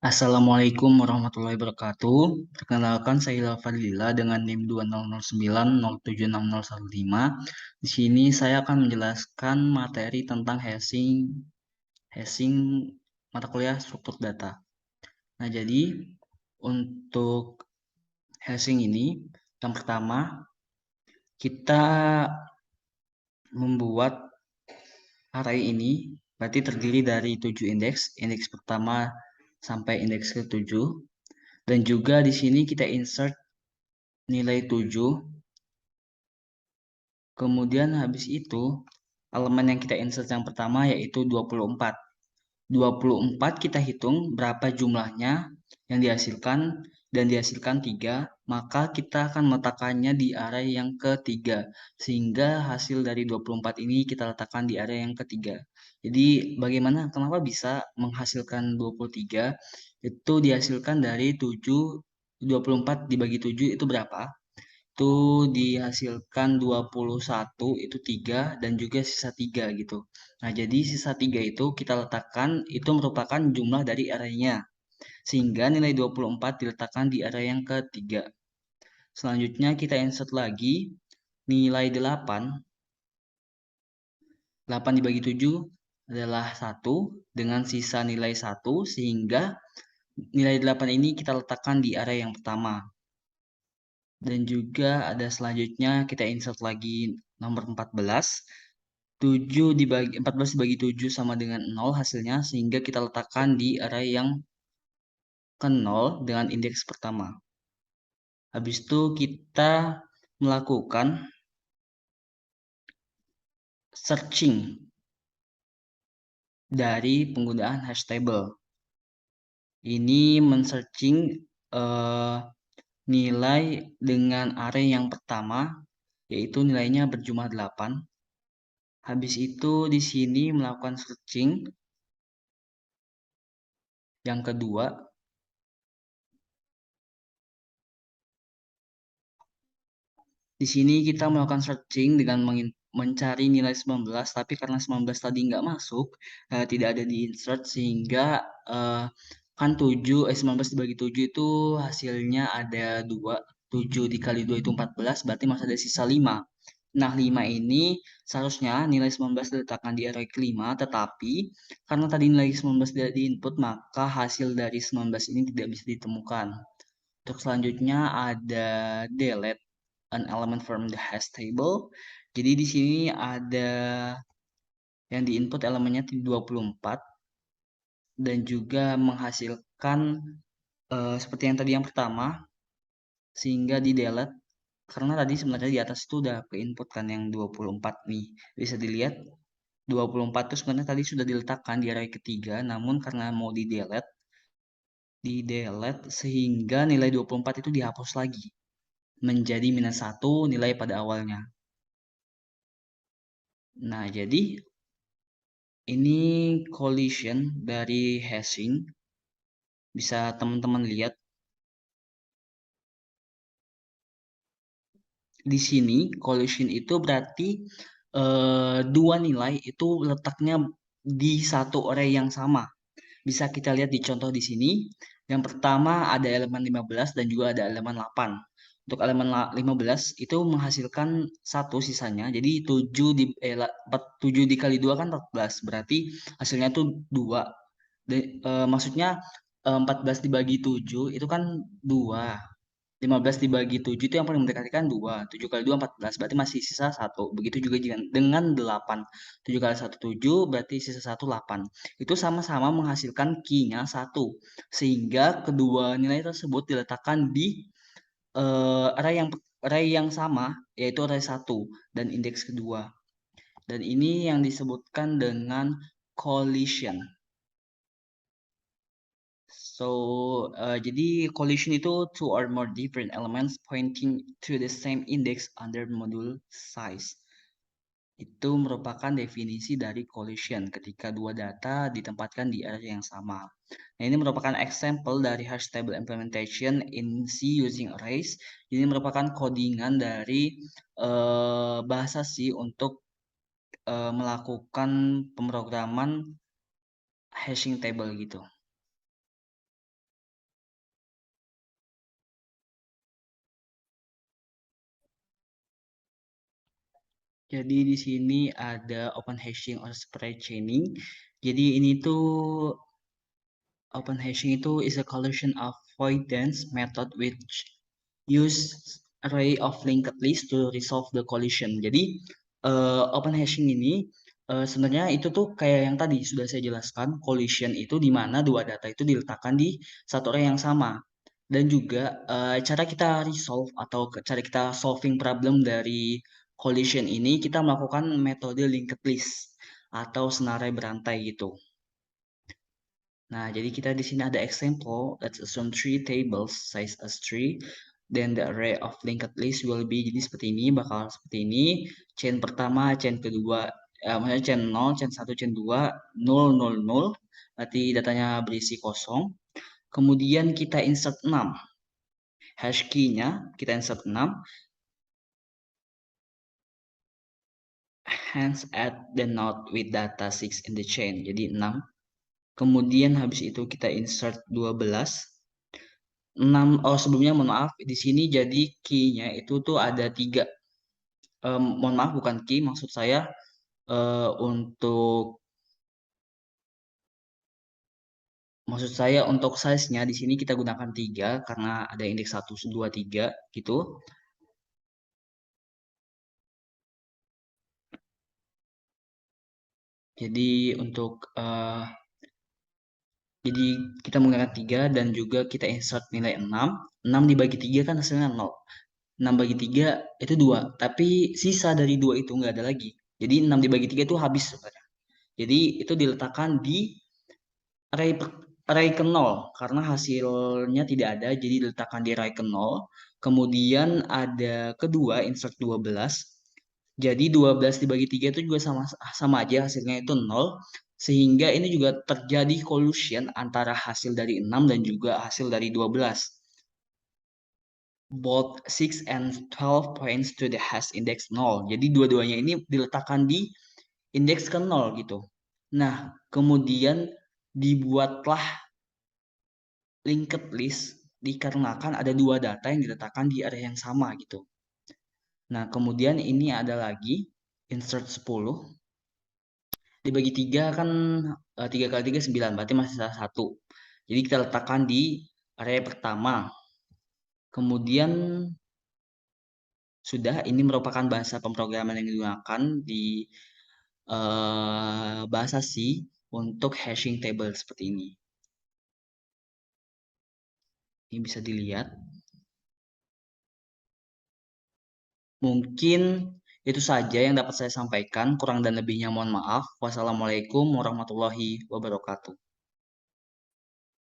Assalamualaikum warahmatullahi wabarakatuh. Perkenalkan saya Ilham Fadlila dengan NIM 2009076015. Di sini saya akan menjelaskan materi tentang hashing mata kuliah struktur data. Nah, jadi untuk hashing ini yang pertama kita membuat array ini berarti terdiri dari 7 indeks pertama sampai indeks ke-7. Dan juga di sini kita insert nilai 7. Kemudian habis itu elemen yang kita insert yang pertama yaitu 24. 24 kita hitung berapa jumlahnya yang dihasilkan dan dihasilkan 3, maka kita akan meletakkannya di array yang ketiga. Sehingga hasil dari 24 ini kita letakkan di array yang ketiga. Jadi kenapa bisa menghasilkan 23? Itu dihasilkan dari 24 dibagi 7 itu berapa? Itu dihasilkan 21 itu 3 dan juga sisa 3 gitu. Nah, jadi sisa 3 itu kita letakkan itu merupakan jumlah dari arraynya. Sehingga nilai 24 diletakkan di array yang ketiga. Selanjutnya kita insert lagi nilai 8. 8 dibagi 7 adalah 1 dengan sisa nilai 1 sehingga nilai 8 ini kita letakkan di array yang pertama. Dan juga ada selanjutnya kita insert lagi nomor 14. 14 dibagi 7 sama dengan 0 hasilnya, sehingga kita letakkan di array yang ke 0 dengan indeks pertama. Habis itu kita melakukan searching dari penggunaan hash table. Ini men-searching nilai dengan array yang pertama, yaitu nilainya berjumlah 8. Habis itu di sini melakukan searching yang kedua. Di sini kita melakukan searching dengan mencari nilai 19, tapi karena 19 tadi nggak masuk, tidak ada di insert, sehingga kan 19 dibagi 7 itu hasilnya ada 2. 7 dikali 2 itu 14, berarti masih ada sisa 5. Nah, 5 ini seharusnya nilai 19 diletakkan di array kelima, tetapi karena tadi nilai 19 tidak diinput, maka hasil dari 19 ini tidak bisa ditemukan. Untuk selanjutnya ada delete an element from the hash table. Jadi di sini ada yang diinput elemennya 24 dan juga menghasilkan seperti yang tadi yang pertama, sehingga di delete karena tadi sebenarnya di atas itu udah ke input kan yang 24 nih. Bisa dilihat 24 itu sebenarnya tadi sudah diletakkan di array ketiga, namun karena mau di delete sehingga nilai 24 itu dihapus lagi menjadi -1 nilai pada awalnya. Nah, jadi ini collision dari hashing. Bisa teman-teman lihat di sini collision itu berarti dua nilai itu letaknya di satu array yang sama. Bisa kita lihat di contoh di sini. Yang pertama ada elemen 15 dan juga ada elemen 8. Untuk elemen 15 itu menghasilkan satu sisanya. Jadi 7 dikali 2 kan 14. Berarti hasilnya itu 2. Maksudnya 14 dibagi 7 itu kan 2. 15 dibagi 7 itu yang paling mendekati kan 2. 7 kali 2 14, berarti masih sisa 1. Begitu juga dengan 8. 7 kali 1 7, berarti sisa 1 8. Itu sama-sama menghasilkan key-nya 1. Sehingga kedua nilai tersebut diletakkan di array yang sama, yaitu array 1 dan indeks kedua. Dan ini yang disebutkan dengan collision. Jadi collision itu two or more different elements pointing to the same index under module size. Itu merupakan definisi dari collision ketika dua data ditempatkan di area yang sama. Nah, ini merupakan example dari hash table implementation in C using arrays. Ini merupakan codingan dari bahasa C untuk melakukan pemrograman hashing table gitu. Jadi di sini ada open hashing or spread chaining. Jadi ini tuh open hashing itu is a collection of avoidance method which use array of linked list to resolve the collision. Jadi open hashing ini sebenarnya itu tuh kayak yang tadi sudah saya jelaskan, collision itu di mana dua data itu diletakkan di satu array yang sama. Dan juga cara kita resolve atau cara kita solving problem dari collision ini kita melakukan metode linked list atau senarai berantai gitu. Nah, jadi kita di sini ada example. Let's assume three tables size as three. Then the array of linked list will be jadi seperti ini, bakal seperti ini. Chain pertama, chain kedua, maksudnya chain 0, chain 1, chain 2, 0, 0, 0. Berarti datanya berisi kosong. Kemudian kita insert 6. Hash key-nya kita insert 6. Hence add the node with data 6 in the chain. Jadi 6. Kemudian habis itu kita insert 12. 6, oh sebelumnya mohon maaf, di sini jadi key-nya itu tuh ada 3. Mohon maaf bukan key, maksud saya untuk size-nya di sini kita gunakan 3 karena ada indeks 1, 2, 3 gitu. Jadi untuk jadi kita menggunakan 3 dan juga kita insert nilai 6. 6 dibagi 3 kan hasilnya 0. 6 bagi 3 itu 2, tapi sisa dari 2 itu nggak ada lagi. Jadi 6 dibagi 3 itu habis sebenarnya. Jadi itu diletakkan di array array ke 0 karena hasilnya tidak ada, jadi diletakkan di array ke 0. Kemudian ada kedua insert 12. Jadi 12 dibagi 3 itu juga sama sama aja hasilnya itu 0. Sehingga ini juga terjadi collision antara hasil dari 6 dan juga hasil dari 12. Both 6 and 12 points to the hash index 0. Jadi dua-duanya ini diletakkan di indeks ke 0 gitu. Nah, kemudian dibuatlah linked list dikarenakan ada dua data yang diletakkan di area yang sama gitu. Nah, kemudian ini ada lagi insert 10 dibagi 3 kan 3 kali 3 9, berarti masih sisa 1. Jadi kita letakkan di area pertama. Kemudian sudah, ini merupakan bahasa pemrograman yang digunakan di bahasa C untuk hashing table seperti ini. Ini bisa dilihat. Mungkin itu saja yang dapat saya sampaikan. Kurang dan lebihnya mohon maaf. Wassalamualaikum warahmatullahi wabarakatuh.